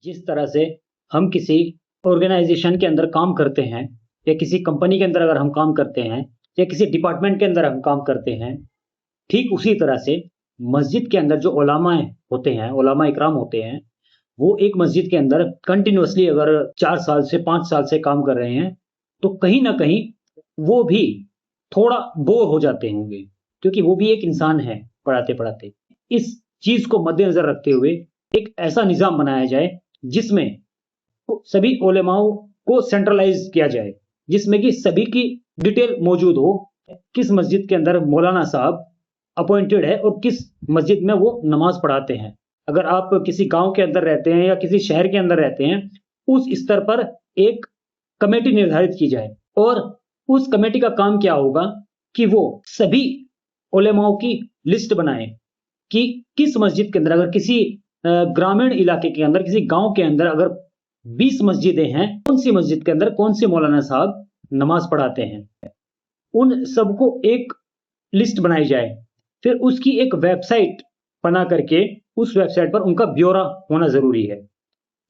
जिस तरह से हम किसी ऑर्गेनाइजेशन के अंदर काम करते हैं या किसी कंपनी के अंदर अगर हम काम करते हैं या किसी डिपार्टमेंट के अंदर हम काम करते हैं, ठीक उसी तरह से मस्जिद के अंदर जो उलामाए होते हैं, उलामा इकराम होते हैं, वो एक मस्जिद के अंदर कंटिन्यूअसली अगर 4 साल से 5 साल से काम कर रहे हैं, तो कहीं न कहीं वो भी थोड़ा बोर हो जाते होंगे, क्योंकि वो भी एक इंसान है पढ़ाते-पढ़ाते। इस चीज़ को मद्देनज़र रखते हुए एक ऐसा निज़ाम बनाया जाए जिसमें सभी उलेमाओं को सेंट्रलाइज़ किया जाए, जिसमें कि सभी की डिटेल मौजूद हो, किस मस्जिद के अंदर मौलाना साहब अपॉइंटेड है और किस मस्जिद में वो नमाज़ पढ़ाते हैं। अगर आप किसी गाँव के अंदर रहते हैं या किसी शहर के अंदर रहते हैं, उस स्तर पर एक कमेटी निर्धारित की जाए और उस कमेटी का काम क्या होगा कि वो सभी उलेमाओं की लिस्ट बनाए कि किस मस्जिद के अंदर अगर किसी ग्रामीण इलाके के अंदर, किसी गाँव के अंदर अगर 20 मस्जिदें हैं, कौन-सी मस्जिद के अंदर कौन-से मौलाना साहब नमाज़ पढ़ाते हैं। उन सबको एक लिस्ट बनाई जाए, फिर उसकी एक वेबसाइट बना करके उस वेबसाइट पर उनका ब्यौरा होना ज़रूरी है।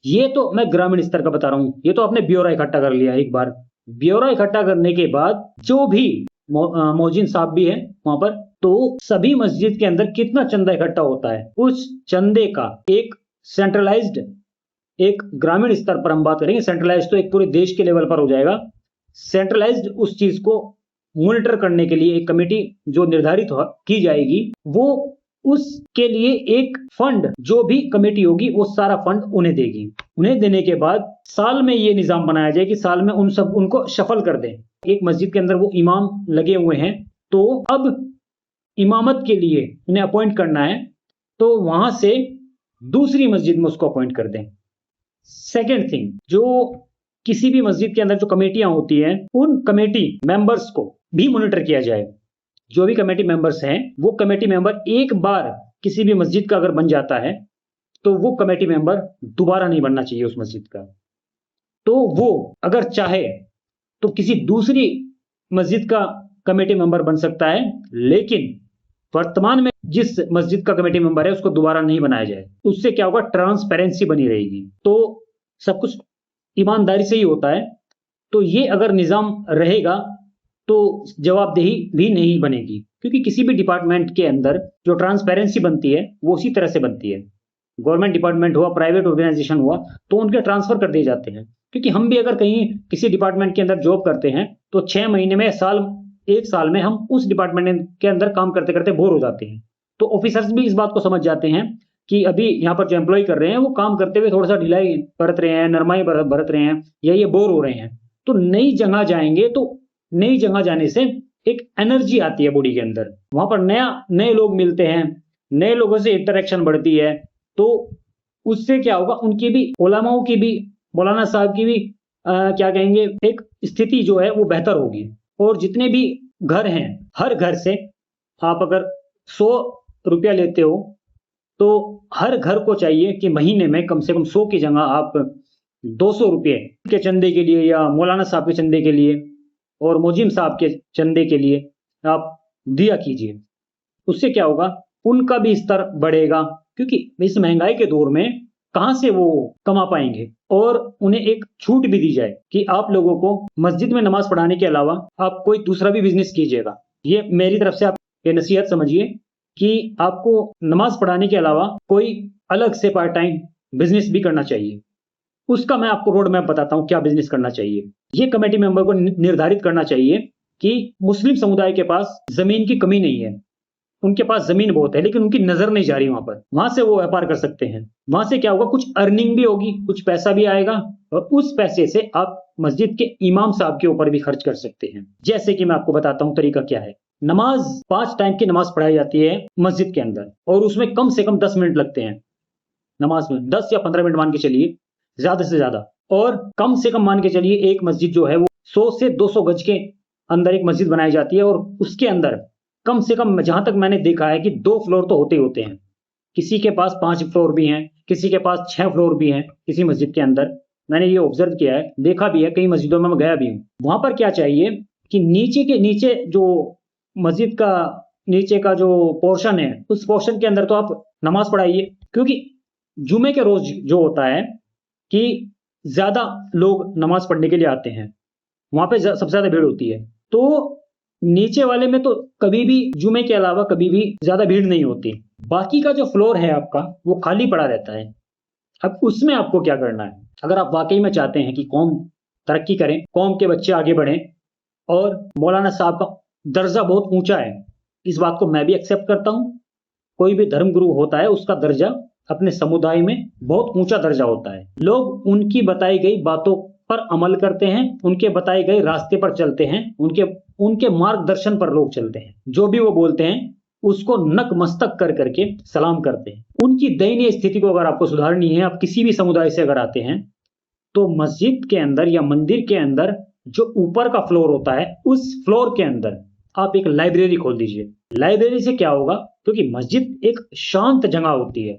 ये तो मैं ग्रामीण स्तर का बता रहा हूँ, ये तो आपने ब्यौरा इकट्ठा कर लिया एक बार। ब्यौरा इकट्ठा करने के बाद जो भी मौज़िन साहब भी हैं वहाँ पर, तो सभी मस्जिद के अंदर कितना चंदा इकट्ठा होता है, उस चंदे का एक सेंट्रलाइज़्ड, एक ग्रामीण स्तर पर हम बात करेंगे, सेंट्रलाइज़्ड तो एक पूरे देश के लेवल पर हो जाएगा। सेंट्रलाइज़्ड उस चीज़ को मॉनिटर करने के लिए एक कमेटी जो निर्धारित की जाएगी, वो उसके लिए एक फंड, जो भी कमेटी होगी वो सारा फंड उन्हें देगी। उन्हें देने के बाद साल में ये निज़ाम बनाया जाए कि साल में उनको शफल कर दें। एक मस्जिद के अंदर वो इमाम लगे हुए हैं, तो अब इमामत के लिए उन्हें अपॉइंट करना है, तो वहां से दूसरी मस्जिद में उसको अपॉइंट कर दें। सेकेंड थिंग, जो किसी भी मस्जिद के अंदर जो कमेटियां होती हैं, उन कमेटी मेंबर्स को भी मॉनिटर किया जाए। जो भी कमेटी मेंबर्स हैं, वो कमेटी मेंबर एक बार किसी भी मस्जिद का अगर बन जाता है, तो वो कमेटी मेंबर दोबारा नहीं बनना चाहिए उस मस्जिद का। तो वो अगर चाहे तो किसी दूसरी मस्जिद का कमेटी मेंबर बन सकता है, लेकिन वर्तमान में जिस मस्जिद का कमेटी मेंबर है उसको दोबारा नहीं बनाया जाए। उससे क्या होगा, ट्रांसपेरेंसी बनी रहेगी, तो सब कुछ ईमानदारी से ही होता है। तो ये अगर निज़ाम रहेगा तो जवाबदेही भी नहीं बनेगी, क्योंकि किसी भी डिपार्टमेंट के अंदर जो ट्रांसपेरेंसी बनती है वो उसी तरह से बनती है। गवर्नमेंट डिपार्टमेंट हुआ, प्राइवेट ऑर्गेनाइजेशन हुआ, तो उनके ट्रांसफर कर दिए जाते हैं। क्योंकि हम भी अगर कहीं किसी डिपार्टमेंट के अंदर जॉब करते हैं, तो 6 महीने में, एक साल में हम उस डिपार्टमेंट के अंदर काम करते करते बोर हो जाते हैं। तो ऑफिसर्स भी इस बात को समझ जाते हैं कि अभी यहाँ पर जो एम्प्लॉय कर रहे हैं वो काम करते हुए थोड़ा सा ढिलाई बरत रहे हैं, नरमाई बरत रहे हैं, या ये बोर हो रहे हैं। तो नई जगह जाएंगे, तो नई जगह जाने से एक एनर्जी आती है बॉडी के अंदर, वहां पर नए लोग मिलते हैं, नए लोगों से इंटरेक्शन बढ़ती है। तो उससे क्या होगा, उनकी भी, उलमाओं की भी, मौलाना साहब की भी क्या कहेंगे, एक स्थिति जो है वो बेहतर होगी। और जितने भी घर हैं, हर घर से आप अगर 100 रुपया लेते हो, तो हर घर को चाहिए कि महीने में कम से कम 100 की जगह आप 200 रुपये के चंदे के लिए, या मौलाना साहब के चंदे के लिए और मोजिम साहब के चंदे के लिए आप दिया कीजिए। उससे क्या होगा, उनका भी स्तर बढ़ेगा, क्योंकि इस महंगाई के दौर में कहां से वो कमा पाएंगे। और उन्हें एक छूट भी दी जाए कि आप लोगों को मस्जिद में नमाज पढ़ाने के अलावा आप कोई दूसरा भी बिजनेस कीजिएगा। ये मेरी तरफ से आप ये नसीहत समझिए कि आपको नमाज पढ़ाने के अलावा कोई अलग से पार्ट टाइम बिजनेस भी करना चाहिए। उसका मैं आपको रोड मैप बताता हूं, क्या बिजनेस करना चाहिए। ये कमेटी मेंबर को निर्धारित करना चाहिए कि मुस्लिम समुदाय के पास जमीन की कमी नहीं है, उनके पास जमीन बहुत है, लेकिन उनकी नजर नहीं जा रही वहां पर, वहां से वो व्यापार कर सकते हैं। वहां से क्या होगा, कुछ अर्निंग भी होगी, कुछ पैसा भी आएगा, और उस पैसे से आप मस्जिद के इमाम साहब के ऊपर भी खर्च कर सकते हैं। जैसे कि मैं आपको बताता हूं तरीका क्या है। नमाज 5 टाइम की नमाज पढ़ाई जाती है मस्जिद के अंदर, और उसमें कम से कम 10 मिनट लगते हैं नमाज में, 10 या 15 मिनट मान के चलिए, ज्यादा से ज्यादा। और कम से कम मान के चलिए एक मस्जिद जो है वो 100 से 200 गज के अंदर एक मस्जिद बनाई जाती है, और उसके अंदर कम से कम, जहां तक मैंने देखा है, कि 2 फ्लोर तो होते ही होते हैं। किसी के पास 5 फ्लोर भी हैं, किसी के पास 6 फ्लोर भी हैं किसी मस्जिद के अंदर। मैंने ये ऑब्जर्व किया है, देखा भी है, कई मस्जिदों में मैं गया भी हूँ। वहां पर क्या चाहिए कि नीचे जो मस्जिद का नीचे का जो पोर्शन है, उस पोर्शन के अंदर तो आप नमाज पढ़ाइए, क्योंकि जुमे के रोज जो होता है कि ज्यादा लोग नमाज पढ़ने के लिए आते हैं, वहां पे सबसे ज्यादा भीड़ होती है। तो नीचे वाले में तो कभी भी जुमे के अलावा कभी भी ज्यादा भीड़ नहीं होती। बाकी का जो फ्लोर है आपका वो खाली पड़ा रहता है। अब उसमें आपको क्या करना है, अगर आप वाकई में चाहते हैं कि कौम तरक्की करें, कौम के बच्चे आगे बढ़ें, और मौलाना साहब का दर्जा बहुत ऊंचा है, इस बात को मैं भी एक्सेप्ट करता हूं। कोई भी धर्म गुरु होता है उसका दर्जा अपने समुदाय में बहुत ऊंचा दर्जा होता है। लोग उनकी बताई गई बातों पर अमल करते हैं, उनके बताए गए रास्ते पर चलते हैं, उनके उनके मार्गदर्शन पर लोग चलते हैं। जो भी वो बोलते हैं उसको नक मस्तक कर करके सलाम करते हैं। उनकी दयनीय स्थिति को अगर आपको सुधारनी है, आप किसी भी समुदाय से अगर आते हैं, तो मस्जिद के अंदर या मंदिर के अंदर जो ऊपर का फ्लोर होता है, उस फ्लोर के अंदर आप एक लाइब्रेरी खोल दीजिए। लाइब्रेरी से क्या होगा, क्योंकि मस्जिद एक शांत जगह होती है,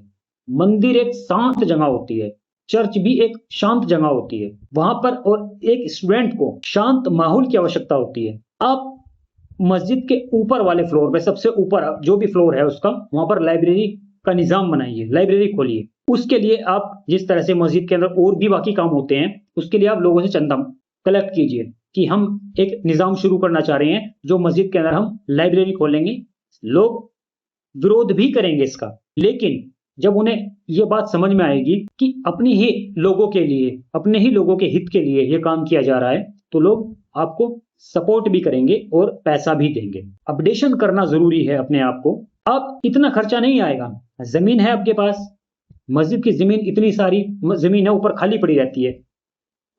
मंदिर एक शांत जगह होती है, चर्च भी एक शांत जगह होती है, वहां पर और एक स्टूडेंट को शांत माहौल की आवश्यकता होती है। आप मस्जिद के ऊपर वाले फ्लोर पे, सबसे ऊपर जो भी फ्लोर है उसका, वहां पर लाइब्रेरी का निजाम बनाइए, लाइब्रेरी खोलिए। उसके लिए आप जिस तरह से मस्जिद के अंदर और भी बाकी काम होते हैं, उसके लिए आप लोगों से चंदा कलेक्ट कीजिए कि हम एक निजाम शुरू करना चाह रहे हैं जो मस्जिद के अंदर हम लाइब्रेरी खोलेंगे। लोग विरोध भी करेंगे इसका, लेकिन जब उन्हें यह बात समझ में आएगी कि अपनी ही लोगों के लिए, अपने ही लोगों के हित के लिए यह काम किया जा रहा है, तो लोग आपको सपोर्ट भी करेंगे और पैसा भी देंगे। अपडेशन करना जरूरी है अपने आप को। आप इतना खर्चा नहीं आएगा, जमीन है आपके पास, मस्जिद की जमीन इतनी सारी जमीन है ऊपर खाली पड़ी रहती है,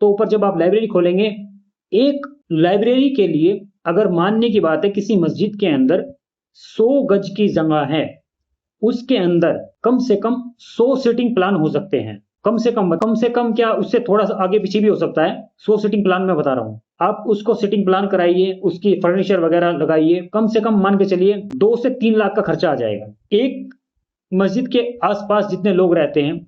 तो ऊपर जब आप लाइब्रेरी खोलेंगे, एक लाइब्रेरी के लिए अगर मानने की बात है किसी मस्जिद के अंदर 100 गज की जगह है, उसके अंदर कम से कम 100 सीटिंग प्लान हो सकते हैं। कम से कम क्या, उससे थोड़ा सा आगे पीछे भी हो सकता है। 100 सीटिंग प्लान में बता रहा हूं, आप उसको सीटिंग प्लान कराइए, उसकी फर्नीचर वगैरह लगाइए, कम से कम मान के चलिए 2 से 3 लाख का खर्चा आ जाएगा। एक मस्जिद के आसपास जितने लोग रहते हैं,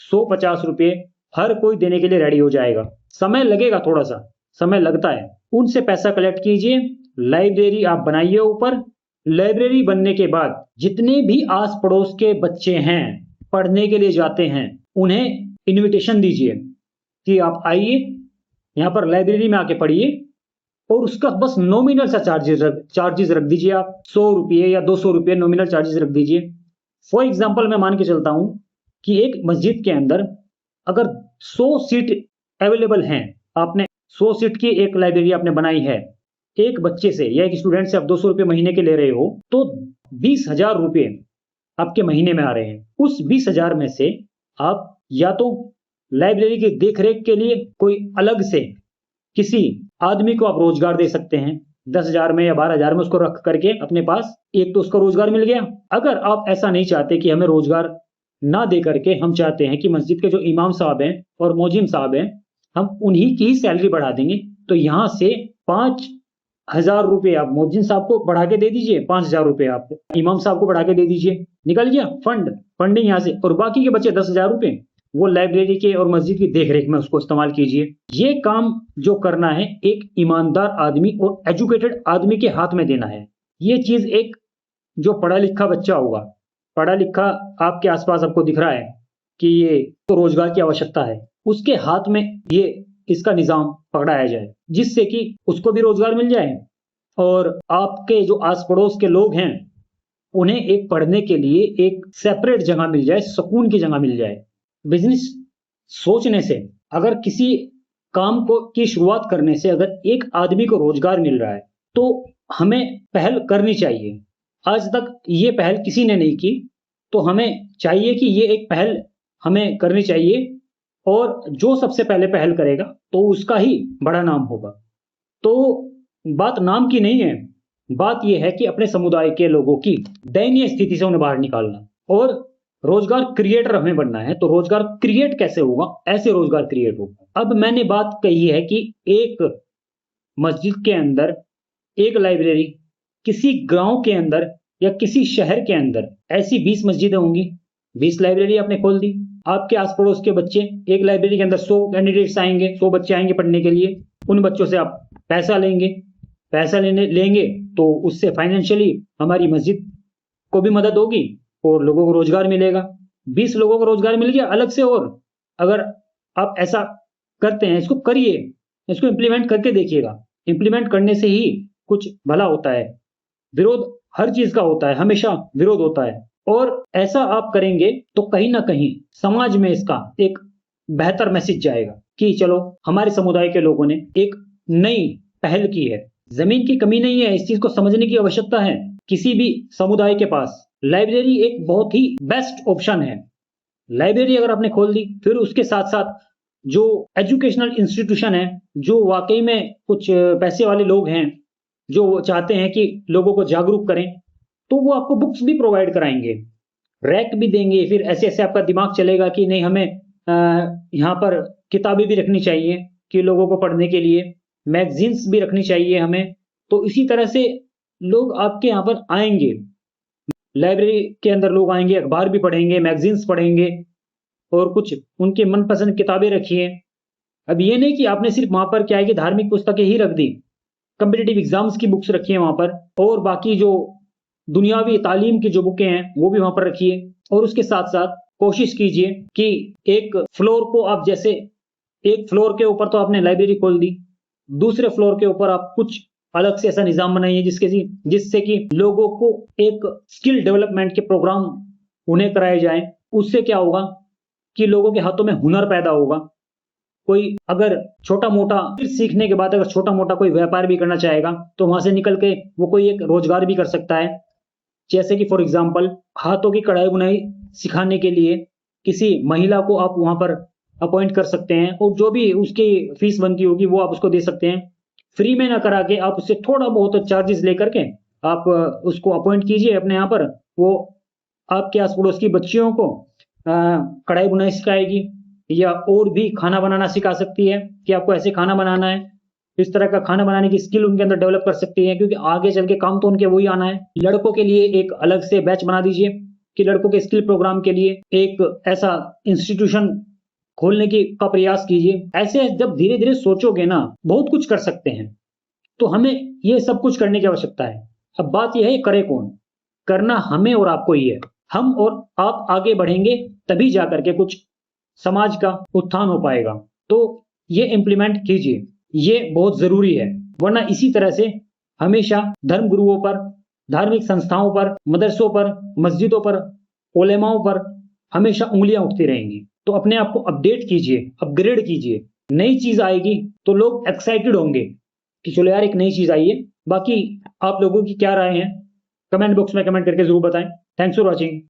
150 रुपये हर कोई देने के लिए रेडी हो जाएगा। समय लगेगा, थोड़ा सा समय लगता है, उनसे पैसा कलेक्ट कीजिए, लाइब्रेरी आप बनाइए ऊपर। लाइब्रेरी बनने के बाद जितने भी आस पड़ोस के बच्चे हैं, पढ़ने के लिए जाते हैं, उन्हें इनविटेशन दीजिए कि आप आइए यहां पर लाइब्रेरी में आके पढ़िए, और उसका बस नॉमिनल सा चार्जेस रख दीजिए। आप 100 रुपये या 200 रुपये नॉमिनल चार्जेस रख दीजिए। फॉर एग्जाम्पल मैं मान के चलता हूं कि एक मस्जिद के अंदर अगर 100 सीट अवेलेबल हैं, आपने 100 सीट की एक लाइब्रेरी आपने बनाई है, एक बच्चे से या एक स्टूडेंट से आप 200 रुपये महीने के ले रहे हो, तो 20,000 रुपये आपके महीने में आ रहे हैं। उस 20,000 में से आप या तो लाइब्रेरी की देखरेख के लिए कोई अलग से किसी आदमी को आप रोजगार दे सकते हैं, 10,000 में या 12,000 में उसको रख करके अपने पास, एक तो उसका रोजगार मिल गया। अगर आप ऐसा नहीं चाहते कि हमें रोजगार ना दे करके, हम चाहते हैं कि मस्जिद के जो इमाम साहब हैं और मोजिम साहब हैं, हम उन्हीं की ही सैलरी बढ़ा देंगे, तो यहां से 5,000 रुपये आप मोजिम साहब को बढ़ा के दे दीजिए, 5,000 रुपये आप इमाम साहब को बढ़ा के दे दीजिए, निकल गया फंडिंग यहां से। और बाकी के बचे 10,000 रुपये, वो लाइब्रेरी के और मस्जिद की देखरेख में उसको इस्तेमाल कीजिए। ये काम जो करना है एक ईमानदार आदमी और एजुकेटेड आदमी के हाथ में देना है। ये चीज एक जो पढ़ा लिखा बच्चा होगा, पढ़ा लिखा आपके आसपास आपको दिख रहा है कि ये तो रोजगार की आवश्यकता है, उसके हाथ में ये इसका निजाम पकड़ाया जाए, जिससे कि उसको भी रोजगार मिल जाए और आपके जो आस पड़ोस के लोग हैं उन्हें एक पढ़ने के लिए एक सेपरेट जगह मिल जाए, सुकून की जगह मिल जाए। बिजनेस सोचने से, अगर किसी काम को की शुरुआत करने से अगर एक आदमी को रोजगार मिल रहा है, तो हमें पहल करनी चाहिए। आज तक ये पहल किसी ने नहीं की, तो हमें चाहिए कि ये एक पहल हमें करनी चाहिए, और जो सबसे पहले पहल करेगा तो उसका ही बड़ा नाम होगा। तो बात नाम की नहीं है, बात यह है कि अपने समुदाय के लोगों की दयनीय स्थिति से उन्हें बाहर निकालना, और रोजगार क्रिएटर हमें बनना है। तो रोजगार क्रिएट कैसे होगा, ऐसे रोजगार क्रिएट होगा। अब मैंने बात कही है कि एक मस्जिद के अंदर एक लाइब्रेरी, किसी गांव के अंदर या किसी शहर के अंदर ऐसी 20 मस्जिदें होंगी, 20 लाइब्रेरी आपने खोल दी। आपके आस पड़ोस के बच्चे, एक लाइब्रेरी के अंदर 100 कैंडिडेट्स आएंगे, 100 बच्चे आएंगे पढ़ने के लिए, उन बच्चों से आप पैसा लेंगे तो उससे फाइनेंशियली हमारी मस्जिद को भी मदद होगी और लोगों को रोजगार मिलेगा। 20 लोगों को रोजगार मिल गया अलग से। और अगर आप ऐसा करते हैं, इसको करिए, इसको इम्प्लीमेंट करके देखिएगा। इम्प्लीमेंट करने से ही कुछ भला होता है। विरोध हर चीज का होता है, हमेशा विरोध होता है, और ऐसा आप करेंगे तो कहीं ना कहीं समाज में इसका एक बेहतर मैसेज जाएगा कि चलो हमारे समुदाय के लोगों ने एक नई पहल की है। जमीन की कमी नहीं है, इस चीज को समझने की आवश्यकता है। किसी भी समुदाय के पास लाइब्रेरी एक बहुत ही बेस्ट ऑप्शन है। लाइब्रेरी अगर आपने खोल दी, फिर उसके साथ साथ जो एजुकेशनल इंस्टीट्यूशन है, जो वाकई में कुछ पैसे वाले लोग हैं, जो चाहते हैं कि लोगों को जागरूक करें, तो वो आपको बुक्स भी प्रोवाइड कराएंगे, रैक भी देंगे। फिर ऐसे ऐसे आपका दिमाग चलेगा कि नहीं, हमें यहाँ पर किताबें भी रखनी चाहिए कि लोगों को पढ़ने के लिए, मैगजीन्स भी रखनी चाहिए हमें। तो इसी तरह से लोग आपके यहाँ पर आएंगे, लाइब्रेरी के अंदर लोग आएंगे, अखबार भी पढ़ेंगे, मैगजीन्स पढ़ेंगे, और कुछ उनके मनपसंद किताबें रखिए। अब ये नहीं कि आपने सिर्फ वहां पर क्या है कि धार्मिक पुस्तकें ही रख दी, कम्पिटिटिव एग्जाम्स की बुक्स रखिए वहां पर, और बाकी जो दुनियावी तालीम की जो बुकें हैं वो भी वहां पर रखिए। और उसके साथ साथ कोशिश कीजिए कि एक फ्लोर को आप, जैसे एक फ्लोर के ऊपर तो आपने लाइब्रेरी खोल दी, दूसरे फ्लोर के ऊपर आप कुछ अलग से ऐसा निजाम बनाइए जिससे कि लोगों को एक स्किल डेवलपमेंट के प्रोग्राम उन्हें कराए जाएं। उससे क्या होगा कि लोगों के हाथों में हुनर पैदा होगा। कोई अगर छोटा मोटा फिर सीखने के बाद अगर छोटा मोटा कोई व्यापार भी करना चाहेगा, तो वहां से निकल के वो कोई एक रोजगार भी कर सकता है। जैसे कि फॉर एग्जाम्पल हाथों की कढ़ाई बुनाई सिखाने के लिए किसी महिला को आप वहां पर अपॉइंट कर सकते हैं, और जो भी उसकी फीस बनती होगी वो आप उसको दे सकते हैं। फ्री में ना करा के आप उससे थोड़ा बहुत चार्जेस लेकर के आप उसको अपॉइंट कीजिए अपने यहाँ पर। वो आपके आस पड़ोस की बच्चियों को कढ़ाई बुनाई सिखाएगी, या और भी खाना बनाना सिखा सकती है कि आपको ऐसे खाना बनाना है। इस तरह का खाना बनाने की स्किल उनके अंदर डेवलप कर सकती है, क्योंकि आगे चल के काम तो उनके वही आना है। लड़कों के लिए एक अलग से बैच बना दीजिए कि लड़कों के स्किल प्रोग्राम के लिए एक ऐसा इंस्टीट्यूशन खोलने की का प्रयास कीजिए। ऐसे जब धीरे धीरे सोचोगे ना, बहुत कुछ कर सकते हैं। तो हमें ये सब कुछ करने की आवश्यकता है। अब बात यह है, करे कौन? करना हमें और आपको ही है। हम और आप आगे बढ़ेंगे तभी जाकर के कुछ समाज का उत्थान हो पाएगा। तो ये इम्प्लीमेंट कीजिए, ये बहुत जरूरी है। वरना इसी तरह से हमेशा धर्म गुरुओं पर, धार्मिक संस्थाओं पर, मदरसों पर, मस्जिदों पर, उलेमाओं पर हमेशा उंगलियां उठती रहेंगी। तो अपने आप को अपडेट कीजिए, अपग्रेड कीजिए। नई चीज आएगी तो लोग एक्साइटेड होंगे कि चलो यार एक नई चीज आई है। बाकी आप लोगों की क्या राय है, कमेंट बॉक्स में कमेंट करके जरूर बताएं। Thanks for watching.